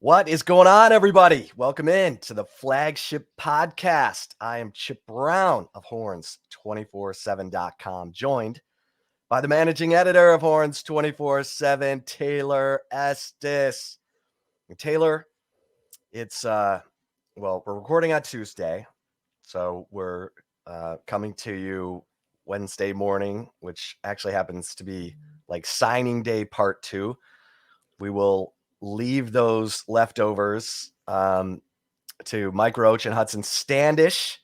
What is going on, everybody? Welcome in to the Flagship Podcast. I am Chip Brown of Horns247.com, joined by the managing editor of Horns247, Taylor Estes. And Taylor, it's we're recording on Tuesday, so we're coming to you Wednesday morning, which actually happens to be like signing day part 2. We will leave those leftovers to Mike Roach and Hudson Standish,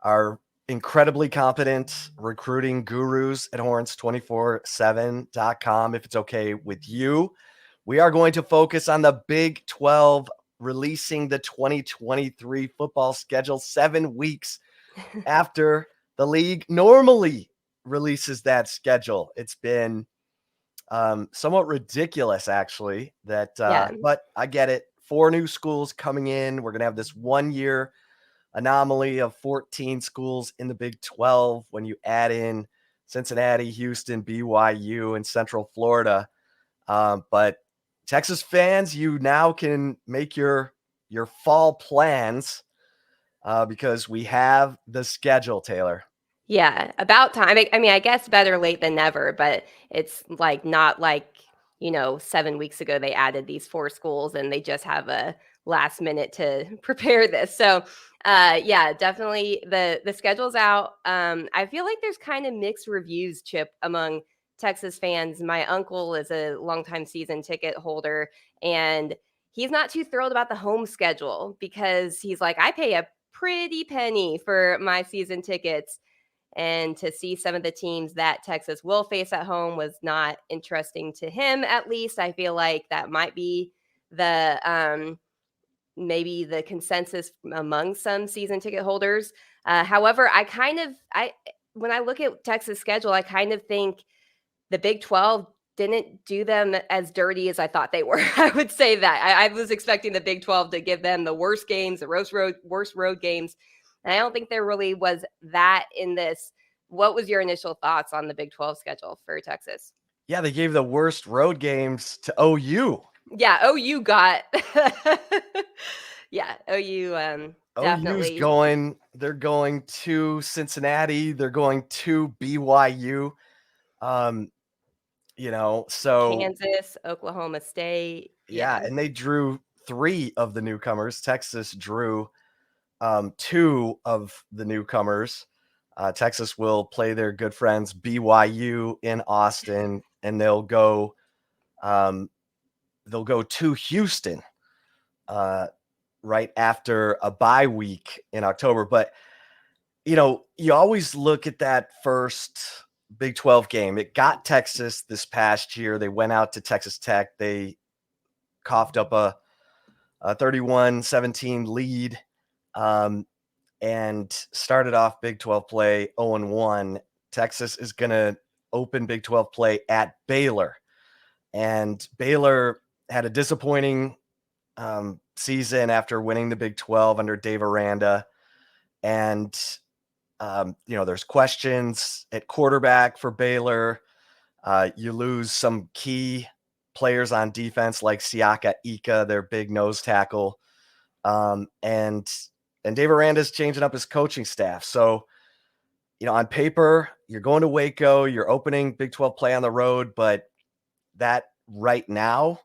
our incredibly competent recruiting gurus at Horns247.com. If it's okay with you, we are going to focus on the Big 12 releasing the 2023 football schedule 7 weeks after the league normally releases that schedule. It's been somewhat ridiculous, actually, that but I get it. 4 new schools coming in. We're gonna have this 1-year anomaly of 14 schools in the Big 12 when you add in Cincinnati, Houston, BYU, and Central Florida. But Texas fans, you now can make your fall plans because we have the schedule, Taylor. Yeah, about time. I mean, I guess better late than never, but it's like not like, 7 weeks ago they added these 4 schools and they just have a last minute to prepare this. So, yeah, definitely the schedule's out. I feel like there's kind of mixed reviews, Chip, among Texas fans. My uncle is a longtime season ticket holder, and he's not too thrilled about the home schedule because he's like, I pay a pretty penny for my season tickets. And to see some of the teams that Texas will face at home was not interesting to him, at least. I feel like that might be the maybe the consensus among some season ticket holders. However, when I look at Texas' schedule, I kind of think the Big 12 didn't do them as dirty as I thought they were. I would say that. I was expecting the Big 12 to give them the worst games, the worst road games. And I don't think there really was that in this. What was your initial thoughts on the Big 12 schedule for Texas? Yeah, they gave the worst road games to OU. Yeah, OU got yeah, OU OU's definitely. they're going to Cincinnati, they're going to BYU. So Kansas, Oklahoma State. yeah, Yeah. and they drew 3 of the newcomers. Texas drew 2 of the newcomers. Texas will play their good friends BYU in Austin, and they'll go to Houston right after a bye week in October. But you always look at that first Big 12 game. It got Texas this past year. They went out to Texas Tech. They coughed up a 31-17 lead and started off Big 12 play 0-1. Texas is going to open Big 12 play at Baylor. And Baylor had a disappointing season after winning the Big 12 under Dave Aranda. And, there's questions at quarterback for Baylor. You lose some key players on defense like Siaka Ika, their big nose tackle. And Dave Aranda's changing up his coaching staff. So, on paper, you're going to Waco, you're opening Big 12 play on the road, but that right now,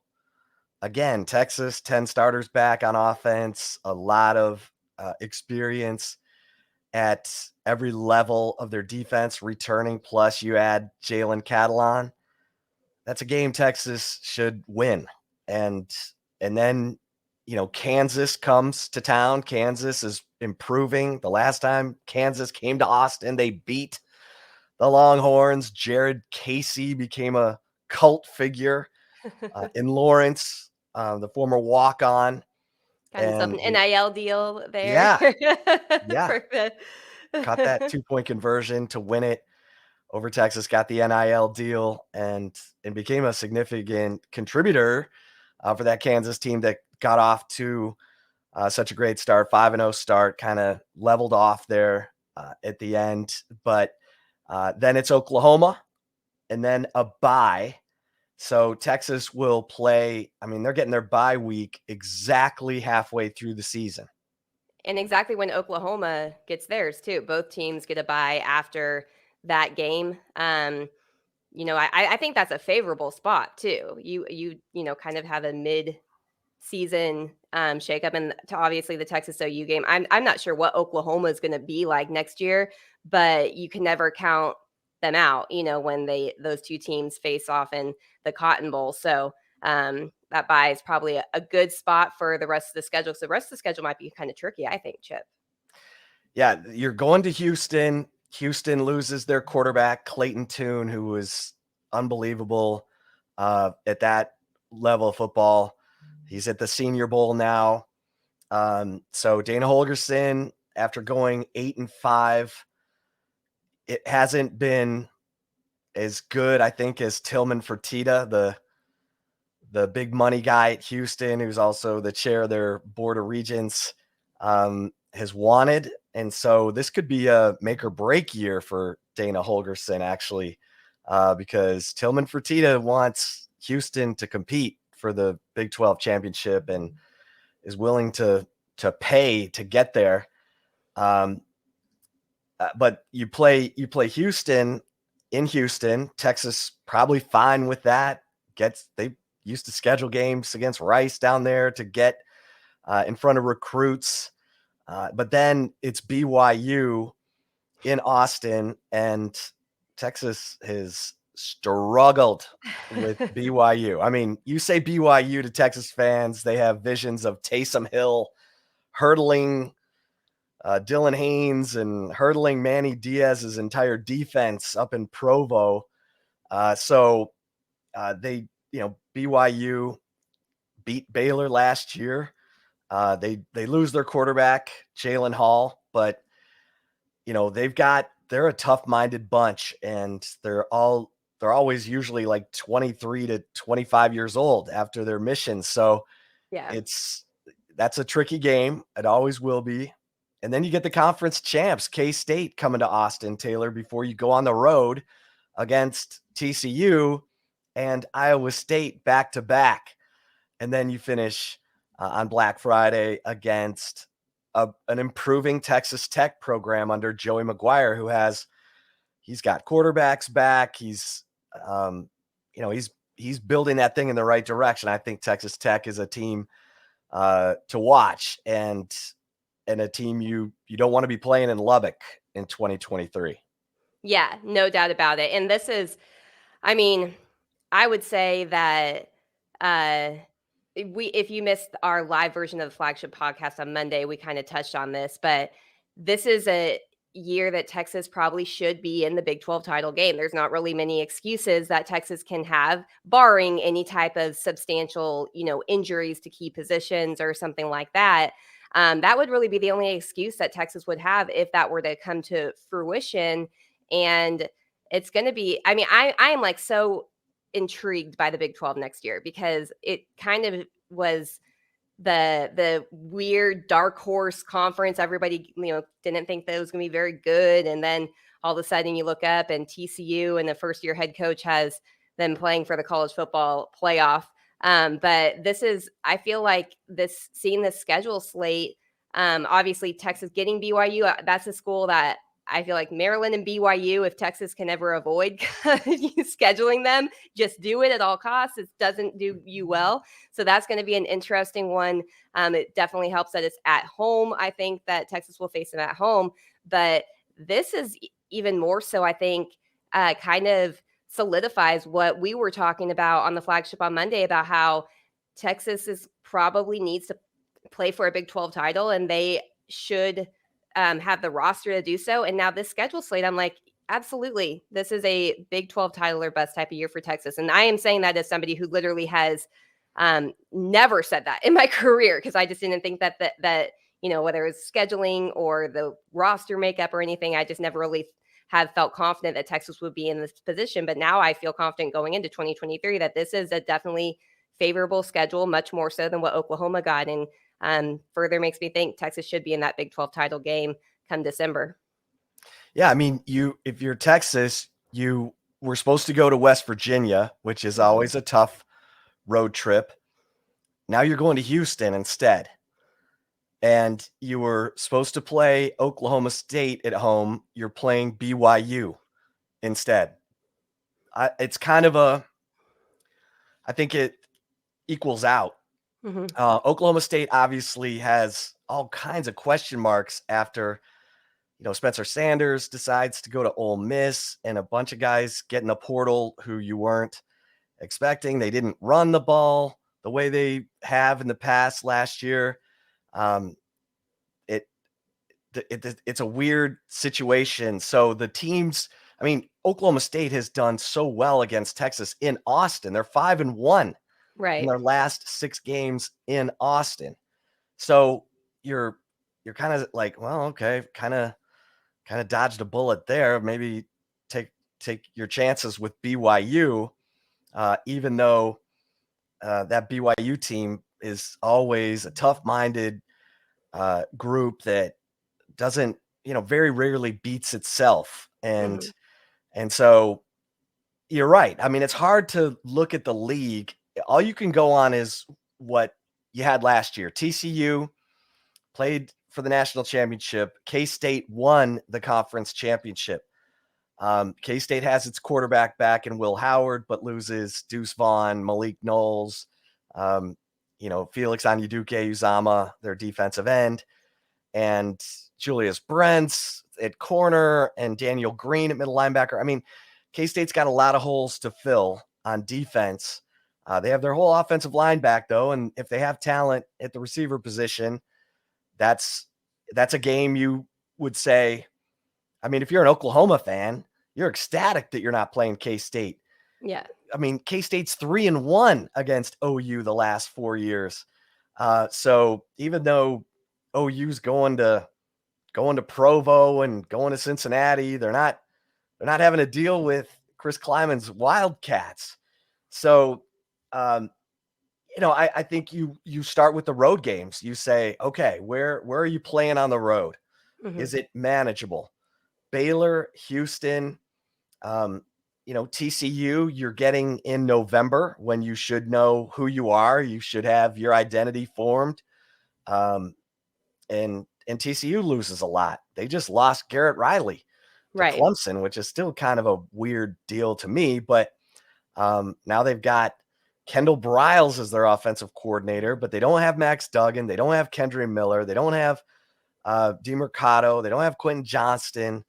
again, Texas, 10 starters back on offense, a lot of experience at every level of their defense returning, plus you add Jalen Catalon. That's a game Texas should win. And then, Kansas comes to town. Kansas is improving. The last time Kansas came to Austin, they beat the Longhorns. Jared Casey became a cult figure in Lawrence, the former walk-on. Kind of an NIL deal there. Yeah. For the Caught that 2-point conversion to win it over Texas, got the NIL deal, and became a significant contributor for that Kansas team that got off to such a great start, 5-0 start, kind of leveled off there at the end. But then it's Oklahoma, and then a bye. So Texas will play. I mean, they're getting their bye week exactly halfway through the season. And exactly when Oklahoma gets theirs too. Both teams get a bye after that game. I think that's a favorable spot too. You kind of have a mid-season shakeup, and to obviously the Texas OU game. I'm not sure what Oklahoma is going to be like next year, but you can never count them out. When those two teams face off in the Cotton Bowl. So that bye is probably a good spot for the rest of the schedule. So the rest of the schedule might be kind of tricky, I think, Chip. Yeah, you're going to Houston. Houston loses their quarterback, Clayton Tune, who was unbelievable at that level of football. He's at the Senior Bowl now. So Dana Holgorsen, after going 8-5, it hasn't been as good, I think, as Tillman Fertitta, the big money guy at Houston, who's also the chair of their board of regents, has wanted. And so this could be a make or break year for Dana Holgorsen, actually, because Tillman Fertitta wants Houston to compete for the Big 12 championship and is willing to pay to get there. But you play Houston in Houston. Texas probably fine with that. They used to schedule games against Rice down there to get in front of recruits. But then it's BYU in Austin, and Texas has struggled with BYU. I mean, you say BYU to Texas fans, they have visions of Taysom Hill hurdling Dylan Haynes and hurdling Manny Diaz's entire defense up in Provo. BYU beat Baylor last year. They lose their quarterback, Jalen Hall, but they're a tough-minded bunch, and they're always usually like 23 to 25 years old after their mission. So Yeah. That's a tricky game. It always will be. And then you get the conference champs, K-State, coming to Austin, Taylor, before you go on the road against TCU and Iowa State back to back. And then you finish on Black Friday against an improving Texas Tech program under Joey McGuire, he's got quarterbacks back. He's building that thing in the right direction. I think Texas Tech is a team to watch and a team you don't want to be playing in Lubbock in 2023. Yeah, no doubt about it. And this is, I mean, I would say that if you missed our live version of the Flagship Podcast on Monday, we kind of touched on this, but this is a year that Texas probably should be in the Big 12 title game. There's not really many excuses that Texas can have, barring any type of substantial, injuries to key positions or something like that. That would really be the only excuse that Texas would have if that were to come to fruition. And it's going to be, I mean, I am like so intrigued by the Big 12 next year because it kind of was the weird dark horse conference. Everybody, didn't think that it was going to be very good. And then all of a sudden you look up and TCU and the first year head coach has them playing for the college football playoff. But I feel like seeing this schedule slate, obviously Texas getting BYU, that's a school that I feel like Maryland and BYU, if Texas can ever avoid scheduling them, just do it at all costs. It doesn't do you well. So that's going to be an interesting one. It definitely helps that it's at home. I think that Texas will face them at home. But this is even more so, I think, kind of solidifies what we were talking about on the Flagship on Monday about how Texas probably needs to play for a Big 12 title, and they should have the roster to do so. And now this schedule slate, I'm like, absolutely, this is a Big 12 title or bust type of year for Texas. And I am saying that as somebody who literally has never said that in my career, because I just didn't think that whether it's scheduling or the roster makeup or anything, I just never really have felt confident that Texas would be in this position. But now I feel confident going into 2023 that this is a definitely favorable schedule, much more so than what Oklahoma got. And further makes me think Texas should be in that Big 12 title game come December. Yeah, I mean, if you're Texas, you were supposed to go to West Virginia, which is always a tough road trip. Now you're going to Houston instead. And you were supposed to play Oklahoma State at home. You're playing BYU instead. It's kind of I think it equals out. Mm-hmm. Oklahoma State obviously has all kinds of question marks after, Spencer Sanders decides to go to Ole Miss and a bunch of guys get in the portal who you weren't expecting. They didn't run the ball the way they have in the past last year. Um, it's a weird situation. So the teams, Oklahoma State has done so well against Texas in Austin. They're 5-1 in Right. their last 6 games in Austin. So you're kind of like, well, okay, kind of dodged a bullet there. Maybe take your chances with BYU, even though that BYU team is always a tough-minded group that doesn't, very rarely beats itself. Mm-hmm. And so you're right. It's hard to look at the league. All you can go on is what you had last year. TCU played for the national championship. K-State won the conference championship. K-State has its quarterback back in Will Howard, but loses Deuce Vaughn, Malik Knowles, Felix Onyeduke-Uzama, their defensive end, and Julius Brents at corner, and Daniel Green at middle linebacker. K-State's got a lot of holes to fill on defense. They have their whole offensive line back, though, and if they have talent at the receiver position, that's a game you would say. If you're an Oklahoma fan, you're ecstatic that you're not playing K-State. Yeah. K-State's 3-1 against OU the last 4 years. So even though OU's going to Provo and going to Cincinnati, they're not having to deal with Chris Kleiman's Wildcats. So, I think you start with the road games. You say, okay, where are you playing on the road? Mm-hmm. Is it manageable? Baylor, Houston, TCU, you're getting in November when you should know who you are. You should have your identity formed. And TCU loses a lot. They just lost Garrett Riley to Right. Clemson, which is still kind of a weird deal to me. But now they've got Kendall Briles as their offensive coordinator, but they don't have Max Duggan. They don't have Kendry Miller. They don't have DeMercado. They don't have Quentin Johnston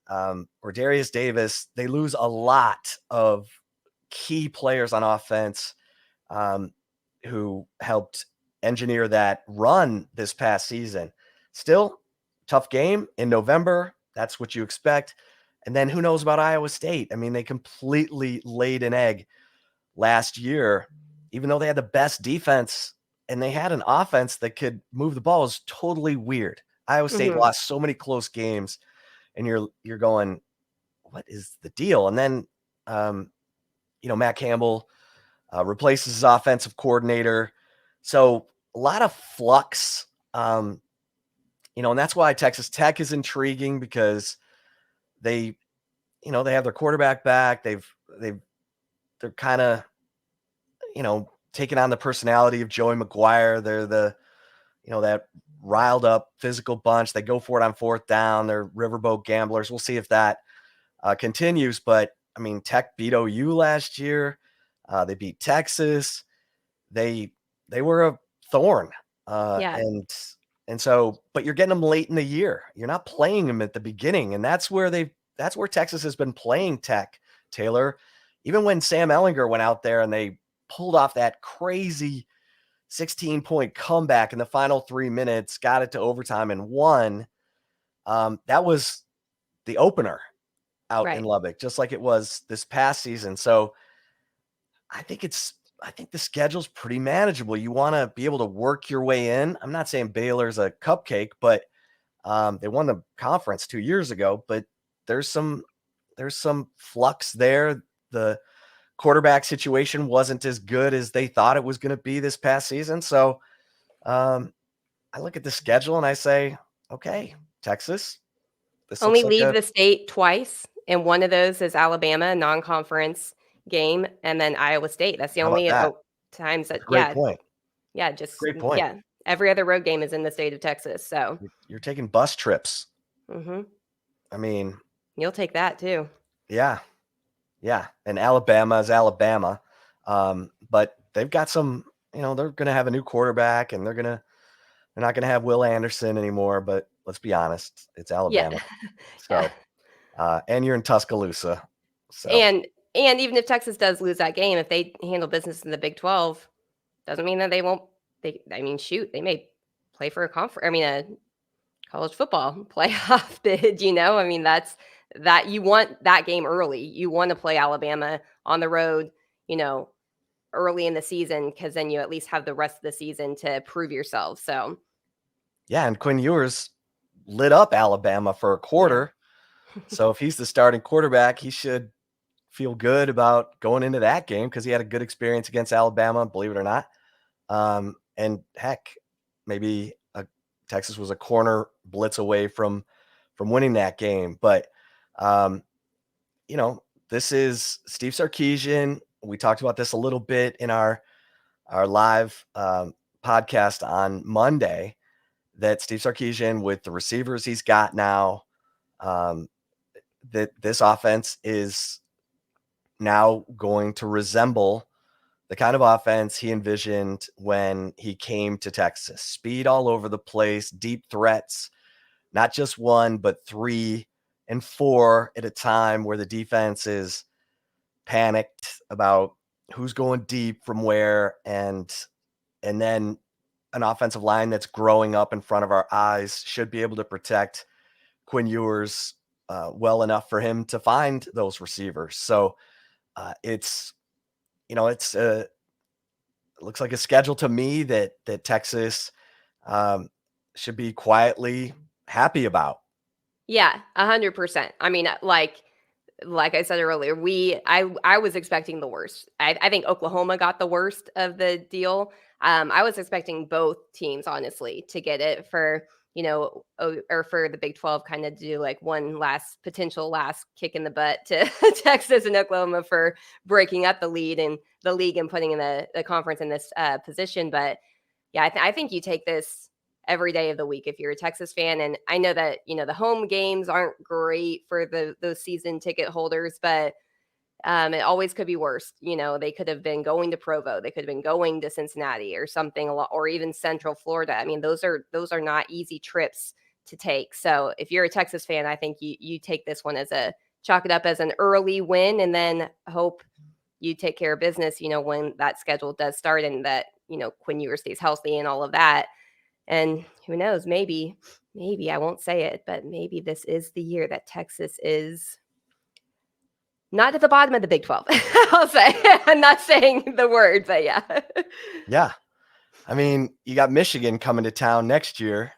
or Darius Davis. They lose a lot of key players on offense who helped engineer that run this past season. Still, tough game in November. That's what you expect. And then who knows about Iowa State? They completely laid an egg last year, even though they had the best defense and they had an offense that could move the ball. Is totally weird. Iowa State Mm-hmm. lost so many close games, and you're going, what is the deal? And then, Matt Campbell replaces his offensive coordinator. So a lot of flux, and that's why Texas Tech is intriguing, because they have their quarterback back. They're kind of, taking on the personality of Joey McGuire. They're that riled up physical bunch. They go for it on 4th down. They're riverboat gamblers. We'll see if that continues. But Tech beat OU last year. They beat Texas. They were a thorn. Yeah. And so, but you're getting them late in the year. You're not playing them at the beginning. And that's where Texas has been playing Tech, Taylor. Even when Sam Ehlinger went out there and they pulled off that crazy 16-point comeback in the final 3 minutes, got it to overtime and won. That was the opener out in Lubbock, just like it was this past season. So I think the schedule's pretty manageable. You want to be able to work your way in. I'm not saying Baylor's a cupcake, but they won the conference 2 years ago, but there's some flux there. The quarterback situation wasn't as good as they thought it was going to be this past season. So I look at the schedule and I say, okay, Texas, this Only looks like leave the state twice and one of those is Alabama, non-conference game, and then Iowa State. That's the How about only that? times that, That's a great point. just Great point. yeah. Every other road game is in the state of Texas, so You're taking bus trips. hmm I mean, you'll take that too. yeah, yeah. And Alabama is Alabama, but they've got some. They're going to have a new quarterback, and they're not going to have Will Anderson anymore. But let's be honest, it's Yeah, Alabama. yeah. So, and you're in Tuscaloosa, so And even if Texas does lose that game, if they handle business in the Big 12, doesn't mean that they won't. I mean, shoot, they may play for a conference. I mean, a college football playoff bid. I mean, that you want that game early. You want to play Alabama on the road. You know, early in the season because then you at least have the rest of the season to prove yourself. So yeah. And Quinn Ewers lit up Alabama for a yeah, quarter. So if he's the starting quarterback, he should feel good about going into that game because he had a good experience against Alabama, believe it or not. And heck, maybe Texas was a corner blitz away from winning that game. But um, this is Steve Sarkisian. We talked about this a little bit in our live podcast on Monday. That Steve Sarkisian, with the receivers he's got now, that this offense is now going to resemble the kind of offense he envisioned when he came to Texas. Speed all over the place, deep threats, not just one, but 3 and 4 at a time, where the defense is panicked about who's going deep from where, and then an offensive line that's growing up in front of our eyes should be able to protect Quinn Ewers well enough for him to find those receivers. So it's it looks like a schedule to me that Texas should be quietly happy about. yeah, 100%. I mean, like I said earlier, I was expecting the worst. I think Oklahoma got the worst of the deal. I was expecting both teams, honestly, to get it for or for the Big 12 kind of do like one potential last kick in the butt to Texas and Oklahoma for breaking up the lead in the league and putting in the conference in this position. But yeah, I think you take this every day of the week if you're a Texas fan. And I know that, the home games aren't great for those season ticket holders, but it always could be worse. They could have been going to Provo, they could have been going to Cincinnati or something, or even Central Florida. I mean, those are not easy trips to take. So if you're a Texas fan, I think you take this one chalk it up as an early win, and then hope you take care of business, when that schedule does start, and that, Quinn Ewers stays healthy and all of that. And who knows, maybe I won't say it, but maybe this is the year that Texas is not at the bottom of the Big 12. I'll say. I'm not saying the word, but yeah. Yeah. I mean, you got Michigan coming to town next year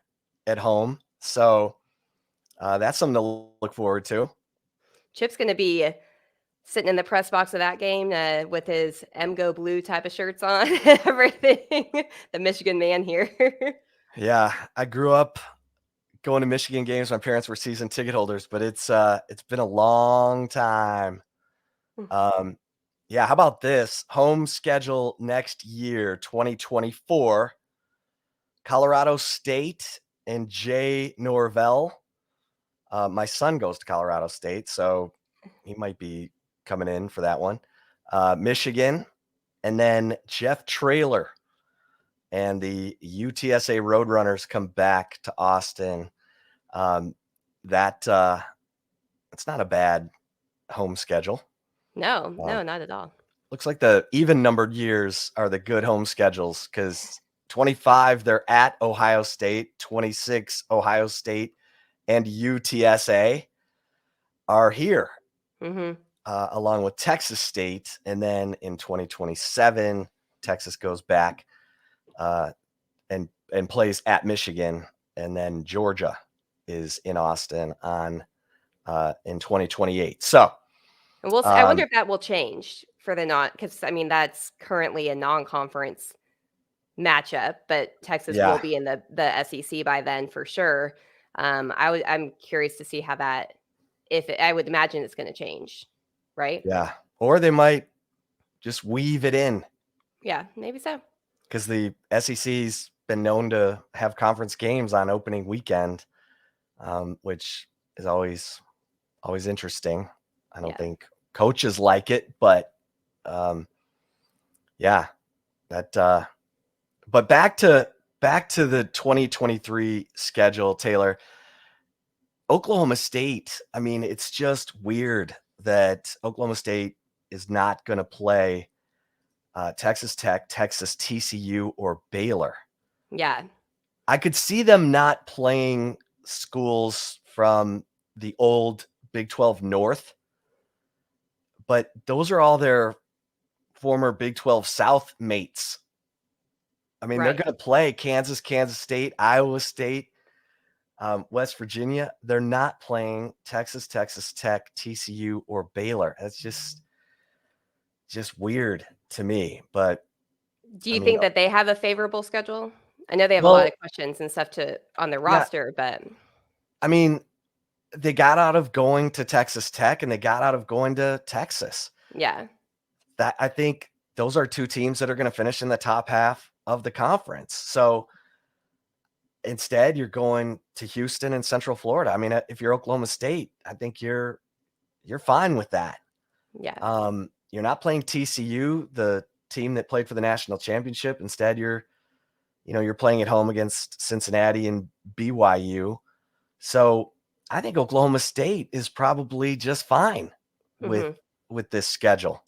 at home. So that's something to look forward to. Chip's going to be sitting in the press box of that game with his MGO Blue type of shirts on and everything. The Michigan man here. Yeah. I grew up going to Michigan games. My parents were season ticket holders, but it's been a long time. Yeah, how about this? Home schedule next year, 2024. Colorado State and Jay Norvell. My son goes to Colorado State, so he might be coming in for that one. Michigan, and then Jeff Traylor and the UTSA Roadrunners come back to Austin. That's not a bad home schedule. No, not at all. Looks like the even numbered years are the good home schedules, because 25, they're at Ohio State, 26, Ohio State and UTSA are here, along with Texas State. And then in 2027, Texas goes back and plays at Michigan. And then Georgia is in Austin in 2028. So And we'll see. I wonder if that will change for the because I mean that's currently a non-conference matchup, but Texas will be in the SEC by then for sure. I'm curious to see how that I would imagine it's going to change, right? Yeah. Or they might just weave it in Yeah, maybe so. because the SEC's been known to have conference games on opening weekend, which is always interesting. I don't Yeah. think coaches like it, but yeah, that. But back to the 2023 schedule, Taylor. Oklahoma State. I mean, it's just weird that Oklahoma State is not going to play Texas Tech, Texas, TCU, or Baylor. Yeah. I could see them not playing schools from the old Big 12 North, but those are all their former Big 12 South mates. I mean, they're Right. going to play Kansas, Kansas State, Iowa State, West Virginia. They're not playing Texas, Texas Tech, TCU, or Baylor. That's just weird to me. But Do I you mean, think that they have a favorable schedule? I know they have a lot of well, questions and stuff on their yeah, roster, but I mean, they got out of going to Texas Tech and they got out of going to Texas. yeah. That I think those are two teams that are going to finish in the top half of the conference. So instead, you're going to Houston and Central Florida. I mean, if you're Oklahoma State, I think you're fine with that. Yeah. You're not playing TCU, the team that played for the national championship. Instead, you're playing at home against Cincinnati and BYU. So I think Oklahoma State is probably just fine with Mhm. this schedule.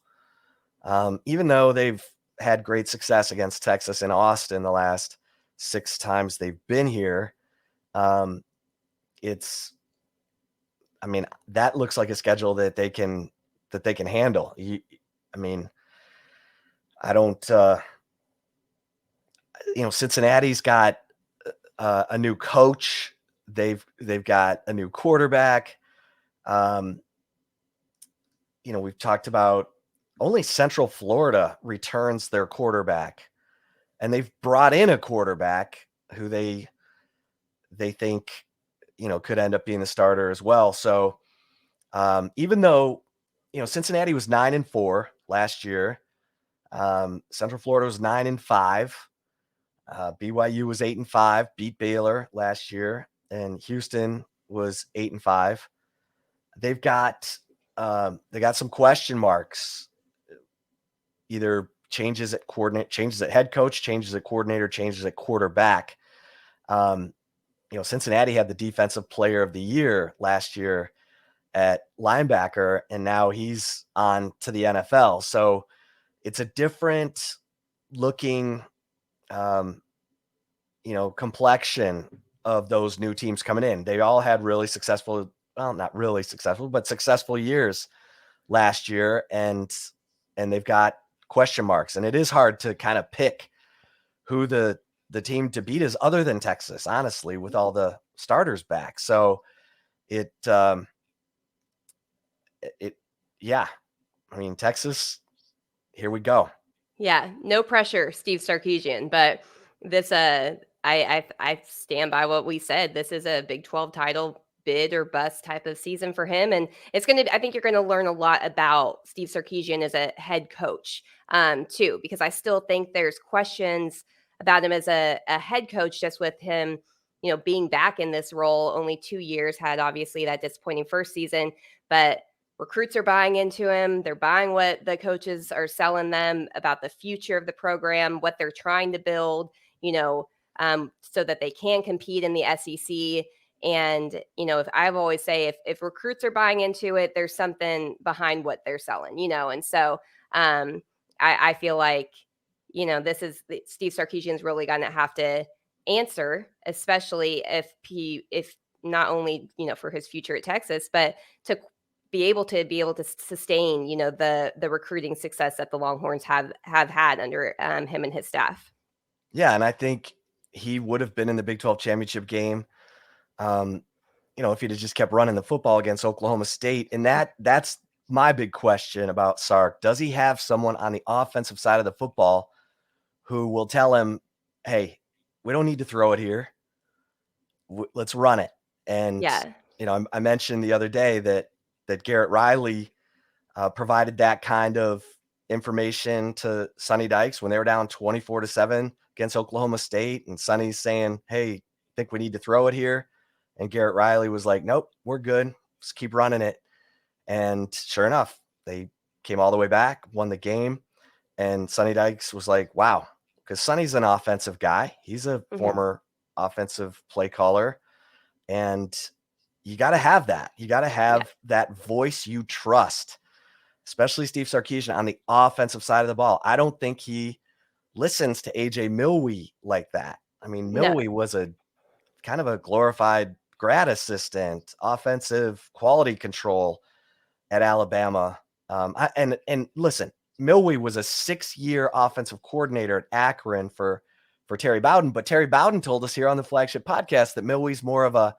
Even though they've had great success against Texas and Austin the last 6 times they've been here, it's, I mean, that looks like a schedule that they can handle. I mean, I don't, Cincinnati's got a new coach. They've got a new quarterback. We've talked about only Central Florida returns their quarterback, and they've brought in a quarterback who they think, could end up being the starter as well. So even though, Cincinnati was 9-4 last year, Central Florida was 9-5. BYU was 8-5, beat Baylor last year, and Houston was 8-5. They've got some question marks, either changes at head coach, changes at coordinator, changes at quarterback. Cincinnati had the defensive player of the year last year at linebacker, and now he's on to the NFL. So it's a different looking, complexion of those new teams coming in. They all had really successful, well, not really successful, but successful years last year, and they've got question marks, and it is hard to kind of pick who the team to beat is, other than Texas, honestly, with all the starters back. So it yeah, I mean, Texas, here we go. Yeah, no pressure, Steve Sarkisian, but this I stand by what we said. This is a Big 12 title bid or bust type of season for him, and I think you're going to learn a lot about Steve Sarkisian as a head coach too, because I still think there's questions about him as a head coach, just with him, being back in this role. Only 2 years, had obviously that disappointing first season, but recruits are buying into him. They're buying what the coaches are selling them about the future of the program, what they're trying to build, so that they can compete in the SEC. And, if I've always say, if recruits are buying into it, there's something behind what they're selling, and so I feel like, this is Steve Sarkisian's really going to have to answer, especially if not only, for his future at Texas, but to be able to sustain, the recruiting success that the Longhorns have had under him and his staff. Yeah, and I think he would have been in the Big 12 championship game, if he'd have just kept running the football against Oklahoma State. And that's my big question about Sark. Does he have someone on the offensive side of the football who will tell him, hey, we don't need to throw it here. Let's run it. And Yeah. I mentioned the other day that Garrett Riley provided that kind of information to Sonny Dykes when they were down 24-7 against Oklahoma State, and Sonny's saying, "Hey, think we need to throw it here," and Garrett Riley was like, "Nope, we're good. Just keep running it." And sure enough, they came all the way back, won the game, and Sonny Dykes was like, "Wow," because Sonny's an offensive guy. He's a former offensive play caller, and you got to have that. You got to have that voice you trust, especially Steve Sarkisian on the offensive side of the ball. I don't think he listens to AJ Milwee like that. I mean, Milwee was a kind of a glorified grad assistant, offensive quality control at Alabama. And listen, Milwee was a 6-year offensive coordinator at Akron for Terry Bowden, but Terry Bowden told us here on the Flagship Podcast that Milwee's more of a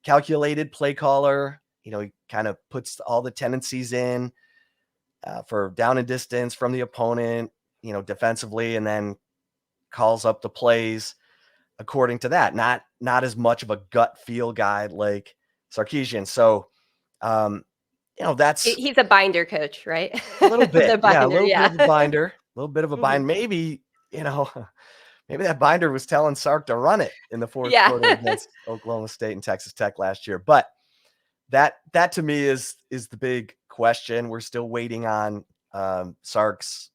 calculated play caller. He kind of puts all the tendencies in for down and distance from the opponent, defensively, and then calls up the plays according to that. Not as much of a gut feel guy like Sarkisian. So, that's he's a binder coach, right? a little bit, binder, a little bit of a binder, a little bit of a bind. Maybe, maybe that binder was telling Sark to run it in the fourth quarter against Oklahoma State and Texas Tech last year. But that to me is the big question. We're still waiting on Sark's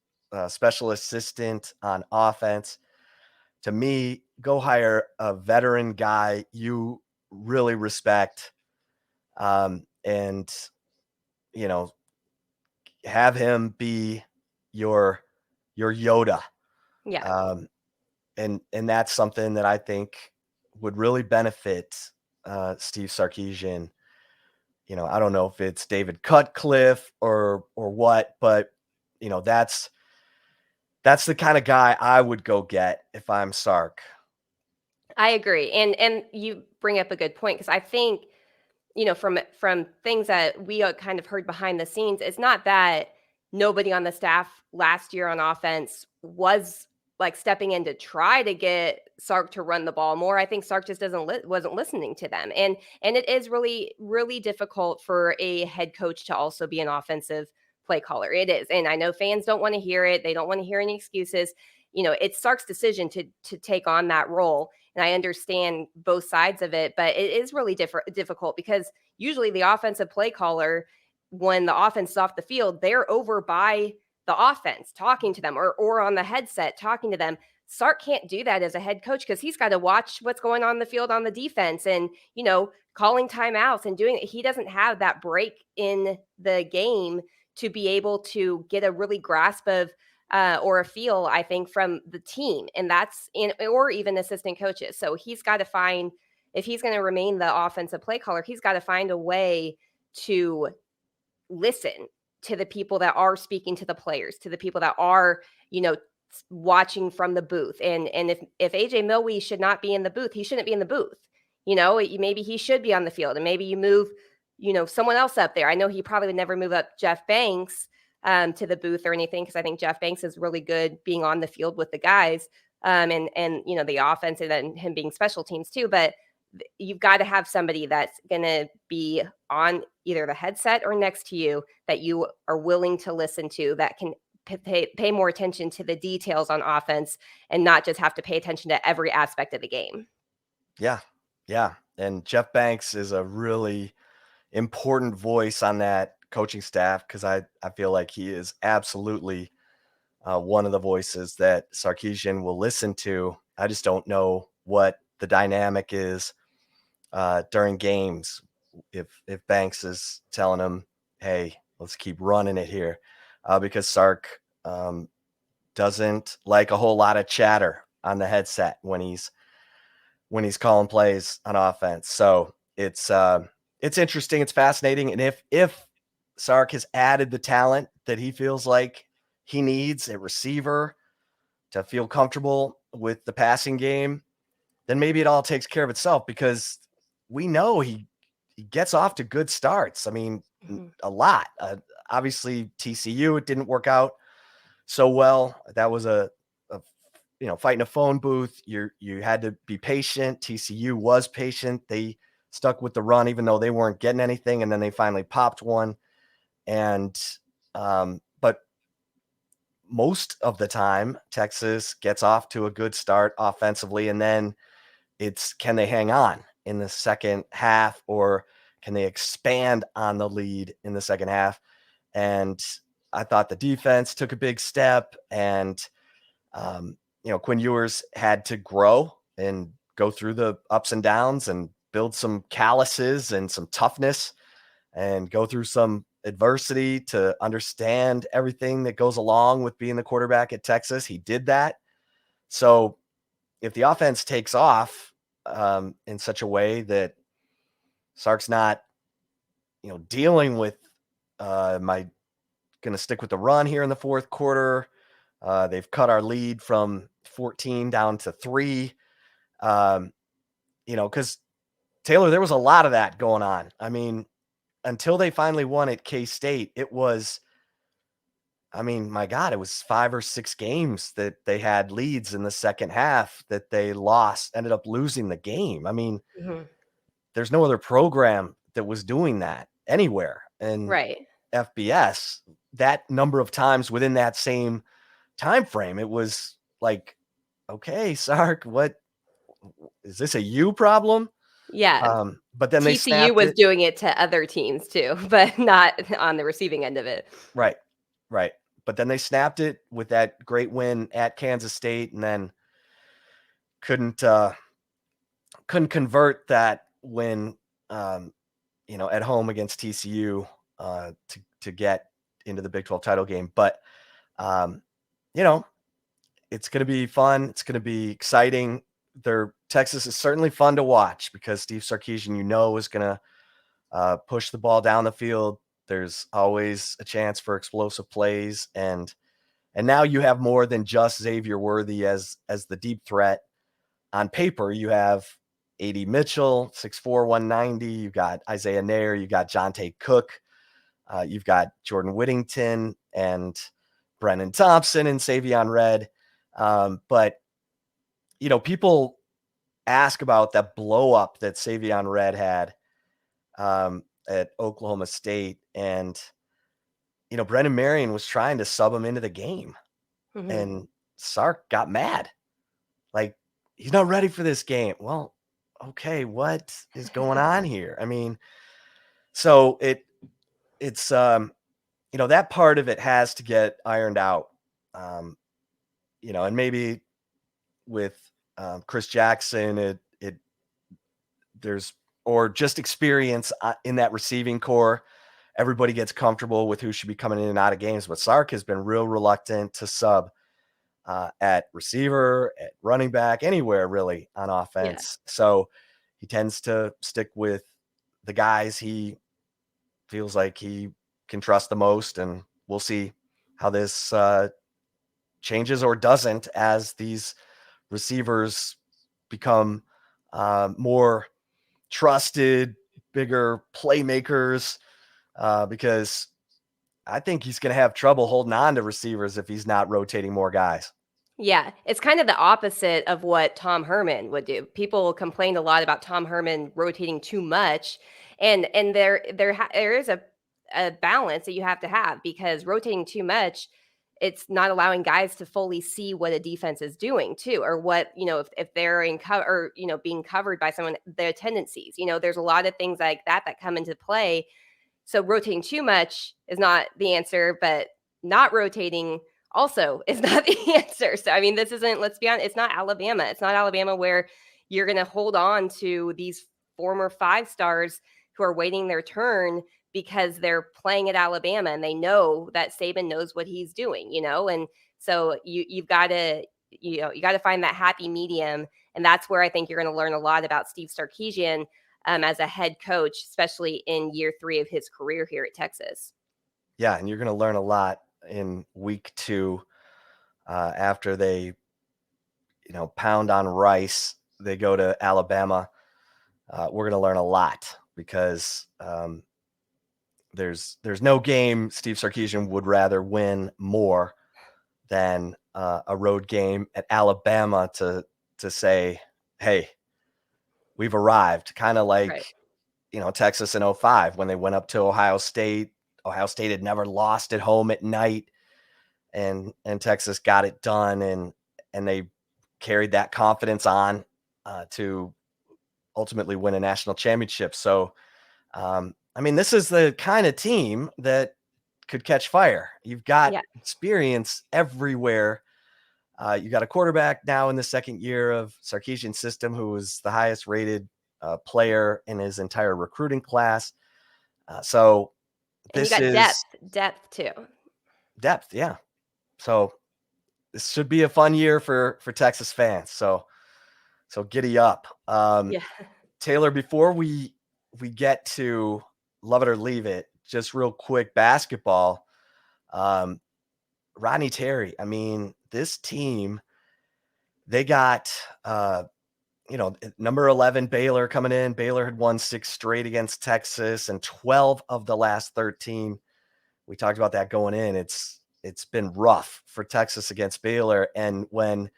special assistant on offense. To me, go hire a veteran guy you really respect, and have him be your Yoda. Yeah. And that's something that I think would really benefit Steve Sarkisian. I don't know if it's David Cutcliffe or what, but that's the kind of guy I would go get if I'm Sark. I agree. And you bring up a good point, because I think, from things that we kind of heard behind the scenes, it's not that nobody on the staff last year on offense was like stepping in to try to get Sark to run the ball more. I think Sark just wasn't listening to them. And it is really, really difficult for a head coach to also be an offensive play caller. It is. And I know fans don't want to hear it. They don't want to hear any excuses. It's Sark's decision to take on that role. And I understand both sides of it, but it is really difficult, because usually the offensive play caller, when the offense is off the field, they're over by the offense talking to them, or on the headset talking to them. Sark can't do that as a head coach, because he's got to watch what's going on the field on the defense, and, calling timeouts and doing it. He doesn't have that break in the game to be able to get a really grasp of or a feel, I think, from the team, and or even assistant coaches. So he's got to find, if he's going to remain the offensive play caller, he's got to find a way to listen to the people that are speaking to the players, to the people that are, watching from the booth. And if AJ Milwee should not be in the booth, he shouldn't be in the booth. Maybe he should be on the field, and maybe you move, someone else up there. I know he probably would never move up Jeff Banks to the booth or anything, because I think Jeff Banks is really good being on the field with the guys, and the offense, and then him being special teams too. But you've got to have somebody that's going to be on either the headset or next to you that you are willing to listen to, that can pay more attention to the details on offense, and not just have to pay attention to every aspect of the game. Yeah. And Jeff Banks is a really important voice on that coaching staff, because I feel like he is absolutely one of the voices that Sarkisian will listen to. I just don't know what the dynamic is during games, if Banks is telling him, "Hey, let's keep running it here," because Sark doesn't like a whole lot of chatter on the headset when he's calling plays on offense. So it's interesting, it's fascinating, and if Sark has added the talent that he feels like he needs, a receiver to feel comfortable with the passing game, then maybe it all takes care of itself, because we know he gets off to good starts. I mean, a lot. Obviously, TCU, it didn't work out so well. That was a fighting a phone booth. You had to be patient. TCU was patient. They stuck with the run, even though they weren't getting anything. And then they finally popped one. And, but most of the time, Texas gets off to a good start offensively. And then it's, can they hang on in the second half, or can they expand on the lead in the second half? And I thought the defense took a big step, and Quinn Ewers had to grow and go through the ups and downs and build some calluses and some toughness and go through some adversity to understand everything that goes along with being the quarterback at Texas. He did that. So if the offense takes off in such a way that Sark's not, dealing with, am I going to stick with the run here in the fourth quarter? They've cut our lead from 14 down to 3. Because Taylor, there was a lot of that going on. I mean, until they finally won at K-State, it was, my God, it was 5 or 6 games that they had leads in the second half that they lost, ended up losing the game. There's no other program that was doing that anywhere. And Right. FBS, that number of times within that same time frame, it was like, okay, Sark, what is this, a you problem? Yeah. But then they TCU snapped was it. doing it to other teams too, but not on the receiving end of it. Right. But then they snapped it with that great win at Kansas State, and then couldn't convert that win, at home against TCU to get into the Big 12 title game. But it's going to be fun. It's going to be exciting. Texas is certainly fun to watch because Steve Sarkisian, is going to push the ball down the field. There's always a chance for explosive plays, and now you have more than just Xavier Worthy as the deep threat. On paper, you have A.D. Mitchell, 6'4", 190. You've got Isaiah Nair. You've got Jonte Cook. You've got Jordan Whittington and Brennan Thompson and Savion Red. But people ask about that blow up that Savion Red had at Oklahoma State, and Brennan Marion was trying to sub him into the game, and Sark got mad, like, he's not ready for this game. Well, okay, what is going on here? So it's that part of it has to get ironed out, and maybe with Chris Jackson, there's, or just experience in that receiving core. Everybody gets comfortable with who should be coming in and out of games, but Sark has been real reluctant to sub at receiver, at running back, anywhere really on offense. Yeah. So he tends to stick with the guys he feels like he can trust the most, and we'll see how this changes or doesn't as these receivers become more trusted, bigger playmakers, because I think he's going to have trouble holding on to receivers if he's not rotating more guys. Yeah, it's kind of the opposite of what Tom Herman would do. People complained a lot about Tom Herman rotating too much, and there is a balance that you have to have, because rotating too much, it's not allowing guys to fully see what a defense is doing too, or what, if they're in cover, or being covered by someone, their tendencies. There's a lot of things like that come into play. So rotating too much is not the answer, but not rotating also is not the answer. So, this isn't, let's be honest, it's not Alabama. It's not Alabama where you're going to hold on to these former 5-stars who are waiting their turn because they're playing at Alabama and they know that Saban knows what he's doing, and so you've got to, you got to find that happy medium. And that's where I think you're going to learn a lot about Steve Sarkisian as a head coach, especially in year 3 of his career here at Texas. Yeah, and you're going to learn a lot in week 2 after they, pound on Rice. They go to Alabama. We're going to learn a lot because there's no game Steve Sarkisian would rather win more than a road game at Alabama to say, hey, we've arrived. Kind of like, right. Texas in '05 when they went up to Ohio State. Ohio State had never lost at home at night, and Texas got it done, and they carried that confidence on to ultimately win a national championship. So, this is the kind of team that could catch fire. You've got Yeah. experience everywhere. You got a quarterback now in the second year of Sarkisian's system, who was the highest rated player in his entire recruiting class. So And you this got is depth too. depth. Yeah. So this should be a fun year for Texas fans. So giddy up. Yeah. Taylor, before we get to love it or leave it, just real quick basketball. Rodney Terry. This team, they got number 11 Baylor coming in. Baylor had won 6 straight against Texas and 12 of the last 13. We talked about that going in. It's been rough for Texas against Baylor, and when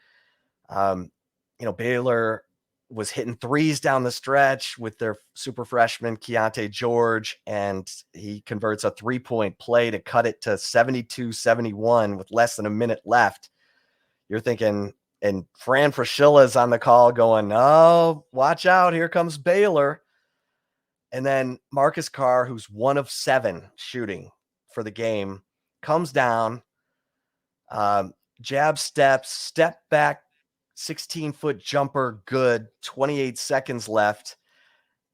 Baylor was hitting threes down the stretch with their super freshman Keontae George, and he converts a 3-point play to cut it to 72-71 with less than a minute left. You're thinking, and Fran Fraschilla is on the call going, oh, watch out, here comes Baylor. And then Marcus Carr, who's 1 of 7 shooting for the game, comes down, jab steps, step back, 16-foot jumper, good, 28 seconds left.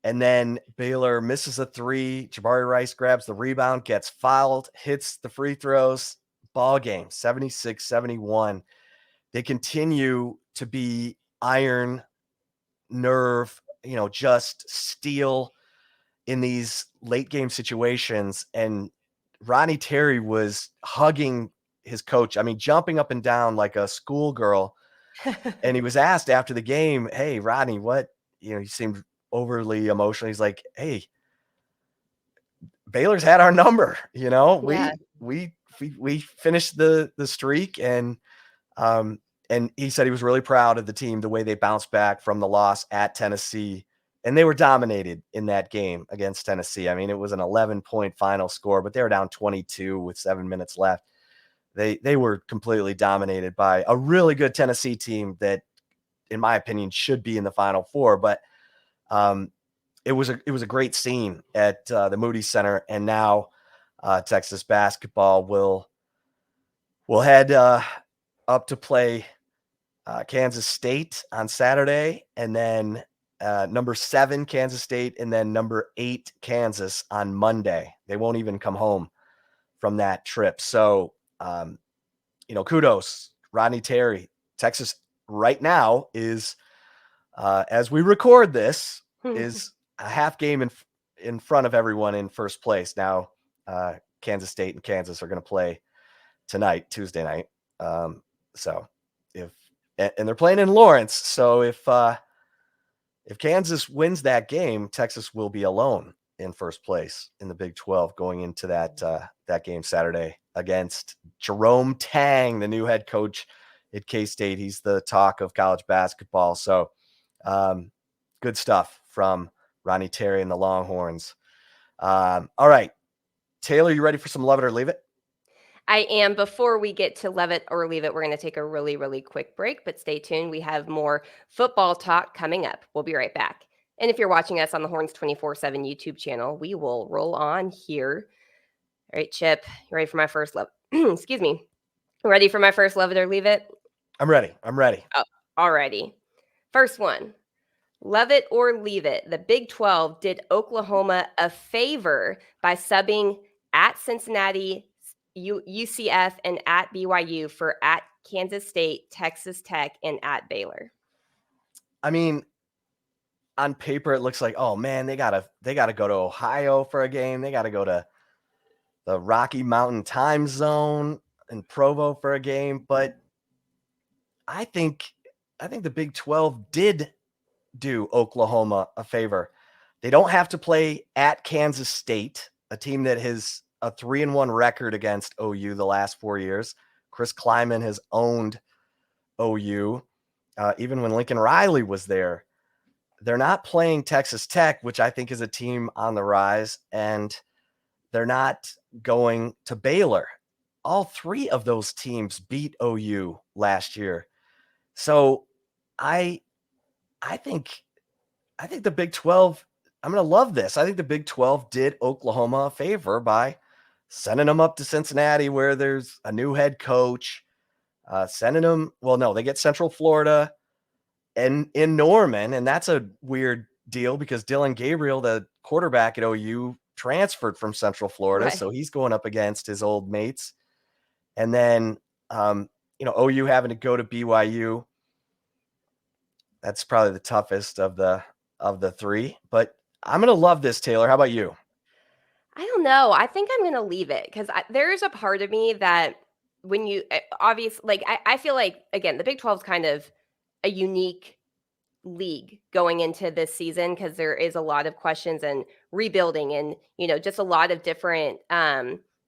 And then Baylor misses a 3. Jabari Rice grabs the rebound, gets fouled, hits the free throws, ball game, 76-71. They continue to be iron, nerve, just steel in these late game situations. And Ronnie Terry was hugging his coach. Jumping up and down like a schoolgirl. And he was asked after the game, hey, Rodney, what, he seemed overly emotional. He's like, hey, Baylor's had our number. Yeah. We finished the streak, and he said he was really proud of the team, the way they bounced back from the loss at Tennessee, and they were dominated in that game against Tennessee. It was an 11-point final score, but they were down 22 with 7 minutes left. They were completely dominated by a really good Tennessee team that, in my opinion, should be in the Final Four. But it was a great scene at the Moody Center, and now Texas basketball will head up to play Kansas State on Saturday, and then number 7 Kansas State, and then number 8 Kansas on Monday. They won't even come home from that trip. So kudos, Rodney Terry. Texas right now is, as we record this, is a half game in front of everyone in first place. Now, Kansas State and Kansas are going to play tonight, Tuesday night. So and they're playing in Lawrence. So if Kansas wins that game, Texas will be alone in first place in the Big 12 going into that game Saturday against Jerome Tang, the new head coach at K-State. He's the talk of college basketball. So good stuff from Ronnie Terry and the Longhorns. All right, Taylor, you ready for some love it or leave it? I am. Before we get to love it or leave it, we're going to take a really, really quick break, but stay tuned. We have more football talk coming up. We'll be right back. And if you're watching us on the Horns 24/7 YouTube channel, we will roll on here. All right, Chip, you ready for my first love? Excuse me. Ready for my first love it or leave it? I'm ready. Oh, alrighty. First one. Love it or leave it. The Big 12 did Oklahoma a favor by subbing at Cincinnati, UCF, and at BYU for at Kansas State, Texas Tech, and at Baylor. On paper, it looks like, oh man, they gotta go to Ohio for a game. They gotta go to the Rocky Mountain time zone in Provo for a game. But I think the Big 12 did do Oklahoma a favor. They don't have to play at Kansas State, a team that has a 3-1 record against OU the last 4 years. Chris Kleiman has owned OU. Even when Lincoln Riley was there, they're not playing Texas Tech, which I think is a team on the rise, and they're not going to Baylor. All three of those teams beat OU last year. So I I think the Big 12, I'm going to love this. I think the Big 12 did Oklahoma a favor by sending them up to Cincinnati where there's a new head coach, sending them, well, no, they get Central Florida and in Norman, and that's a weird deal because Dylan Gabriel, the quarterback at OU, transferred from Central Florida, Right. so he's going up against his old mates. And then, OU having to go to BYU. That's probably the toughest of the three. But I'm gonna love this, Taylor. How about you? I don't know. I think I'm gonna leave it because there's a part of me that when you obviously like I feel like again the Big 12 is kind of a unique league going into this season because there is a lot of questions and rebuilding and just a lot of different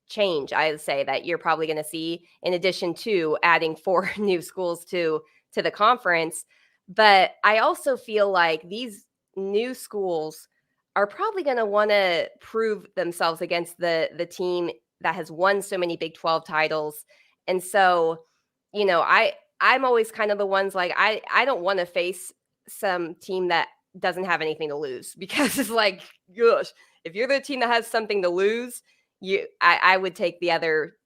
change. I would say that you're probably going to see in addition to adding four new schools to the conference. But I also feel like these new schools are probably going to want to prove themselves against the team that has won so many Big 12 titles. And so, I'm always kind of the ones like I don't want to face some team that doesn't have anything to lose because it's like, gosh, if you're the team that has something to lose, I would take the other,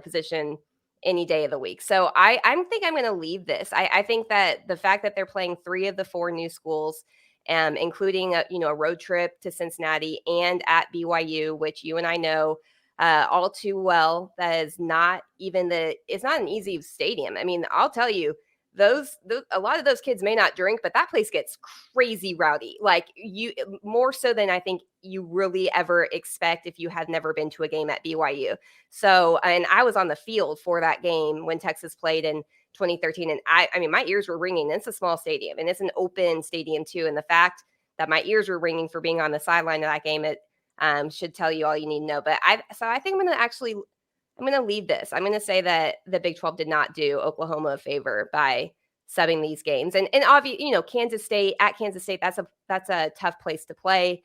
position any day of the week. So I think I'm going to leave this. I think that the fact that they're playing three of the four new schools, including a road trip to Cincinnati and at BYU, which you and I know all too well, that is not even it's not an easy stadium. I mean, I'll tell you, those a lot of those kids may not drink, but that place gets crazy rowdy, like you more so than I think you really ever expect if you had never been to a game at BYU. So, and I was on the field for that game when Texas played in 2013, and I mean my ears were ringing. It's a small stadium and it's an open stadium too, and the fact that my ears were ringing for being on the sideline of that game, it should tell you all you need to know. But I think I'm going to leave this. I'm going to say that the Big 12 did not do Oklahoma a favor by subbing these games. And obviously, Kansas State, that's a tough place to play.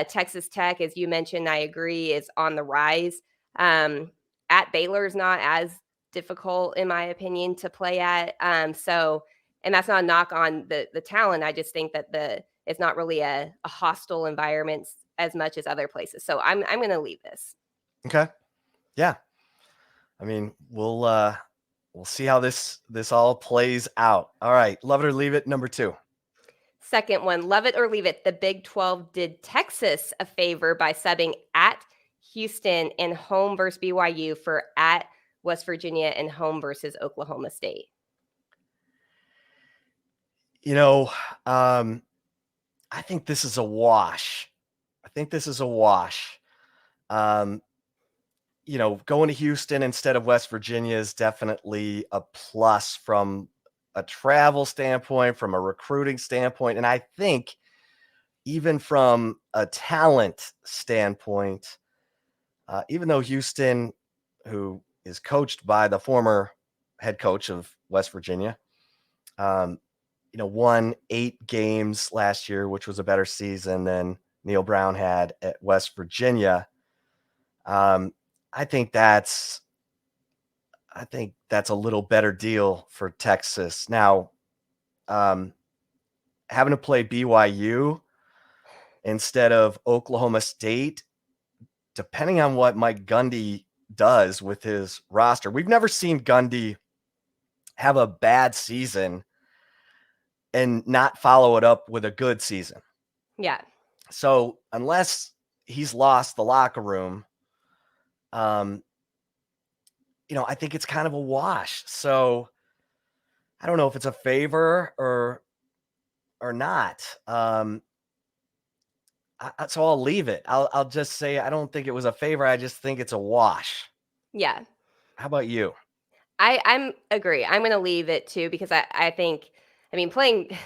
Texas Tech, as you mentioned, I agree, is on the rise. At Baylor is not as difficult, in my opinion, to play at. And that's not a knock on the talent. I just think that it's not really a hostile environment as much as other places. So I'm going to leave this. Okay. Yeah. I mean, we'll see how this all plays out. All right. Love it or leave it. Number 2. Second one, love it or leave it. The Big 12 did Texas a favor by subbing at Houston and home versus BYU for at West Virginia and home versus Oklahoma State. I think this is a wash. Going to Houston instead of West Virginia is definitely a plus from a travel standpoint, from a recruiting standpoint. And I think even from a talent standpoint, even though Houston, who is coached by the former head coach of West Virginia, won 8 games last year, which was a better season than Neil Brown had at West Virginia. I think that's a little better deal for Texas. Now, having to play BYU instead of Oklahoma State, depending on what Mike Gundy does with his roster. We've never seen Gundy have a bad season and not follow it up with a good season. Yeah. So unless he's lost the locker room, I think it's kind of a wash. So I don't know if it's a favor or not. So I'll leave it. I'll just say I don't think it was a favor. I just think it's a wash. Yeah. How about you? I'm agree. I'm going to leave it too because I think, I mean, playing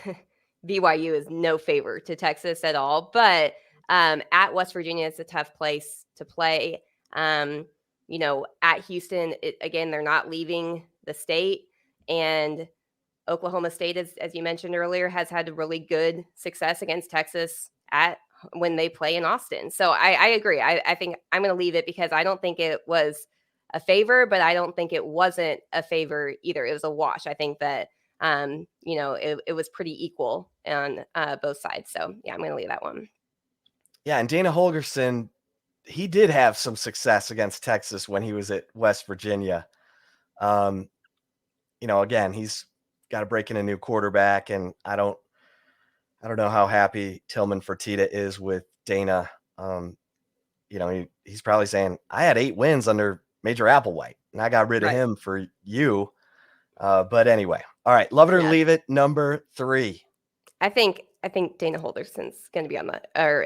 BYU is no favor to Texas at all. But at West Virginia, it's a tough place to play. At Houston, again, they're not leaving the state. And Oklahoma State, as you mentioned earlier, has had really good success against Texas at when they play in Austin. So I agree. I think I'm going to leave it because I don't think it was a favor, but I don't think it wasn't a favor either. It was a wash. I think that it was pretty equal on both sides. So yeah, I'm going to leave that one. Yeah, and Dana Holgorsen, he did have some success against Texas when he was at West Virginia. Again, he's got to break in a new quarterback, and I don't know how happy Tillman Fertitta is with Dana. He's probably saying, I had 8 wins under Major Applewhite, and I got rid of him for you. But anyway, all right, love it or leave it. Number 3. I think Dana Holgorsen's going to be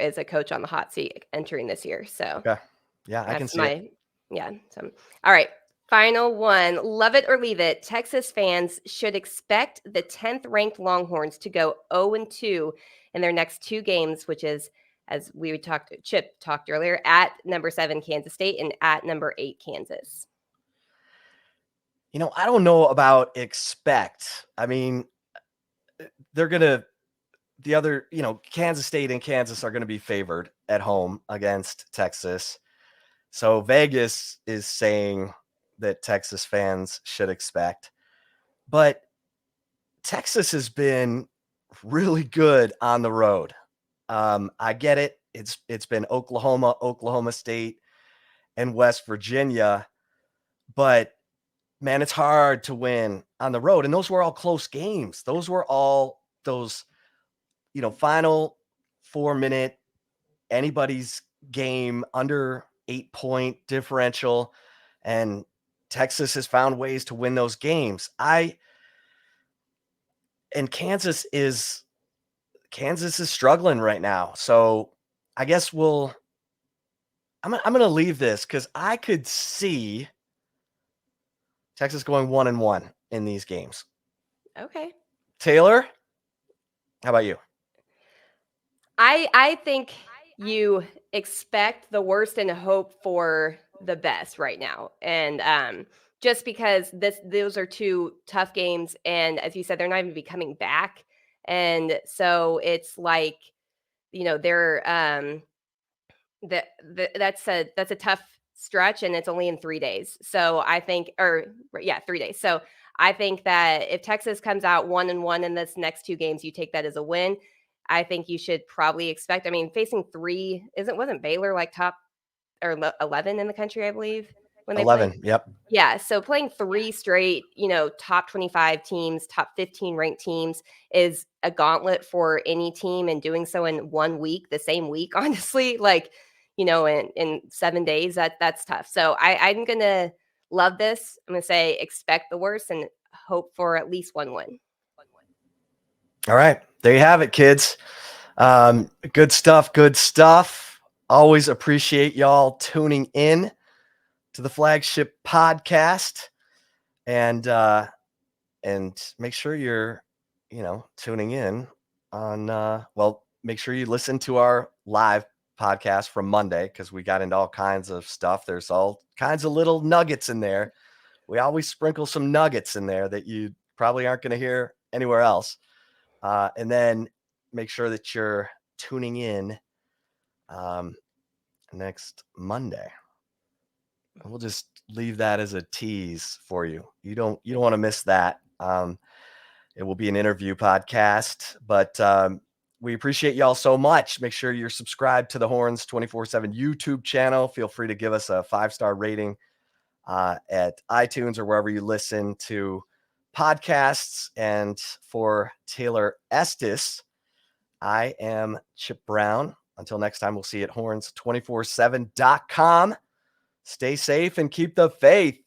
is a coach on the hot seat entering this year. So okay, yeah, I can see it. Yeah. So all right. Final one, love it or leave it. Texas fans should expect the 10th ranked Longhorns to go 0-2 in their next 2 games, which is, as Chip talked earlier, at number 7 Kansas State and at number 8 Kansas. I don't know about expect. I mean, they're going to, Kansas State and Kansas are going to be favored at home against Texas. So Vegas is saying that Texas fans should expect. But Texas has been really good on the road. I get it. It's been Oklahoma State, and West Virginia. But, man, it's hard to win on the road. And those were all close games. Those were all those, final 4-minute, anybody's game, under 8-point differential. And Texas has found ways to win those games. And Kansas is struggling right now. So I guess I'm going to leave this because I could see Texas going 1-1 in these games. Okay. Taylor, how about you? I think you expect the worst and hope for the best right now. And just because those are 2 tough games, and as you said, they're not even be coming back. And so it's like, they're that's a tough stretch, and it's only in 3 days. So I think 3 days. So I think that if Texas comes out 1-1 in this next 2 games, you take that as a win. I think you should probably expect, facing 3 wasn't Baylor like top or 11 in the country, I believe, when they 11. played? Yep. Yeah. So playing 3 straight, top 25 teams, top 15 ranked teams is a gauntlet for any team, and doing so in 1 week, the same week, honestly, in 7 days, that's tough. So I'm going to love this. I'm going to say expect the worst and hope for at least 1 win. All right. There you have it, kids. Good stuff. Always appreciate y'all tuning in to the Flagship Podcast, and make sure you're, tuning in on, make sure you listen to our live podcast from Monday, because we got into all kinds of stuff. There's all kinds of little nuggets in there. We always sprinkle some nuggets in there that you probably aren't going to hear anywhere else. And then make sure that you're tuning in next Monday. We'll just leave that as a tease for you. You don't want to miss that. It will be an interview podcast, but we appreciate y'all so much. Make sure you're subscribed to the Horns 24/7 YouTube channel. Feel free to give us a 5-star rating at iTunes or wherever you listen to podcasts. And for Taylor Estes, I am Chip Brown. Until next time, we'll see you at horns247.com. Stay safe and keep the faith.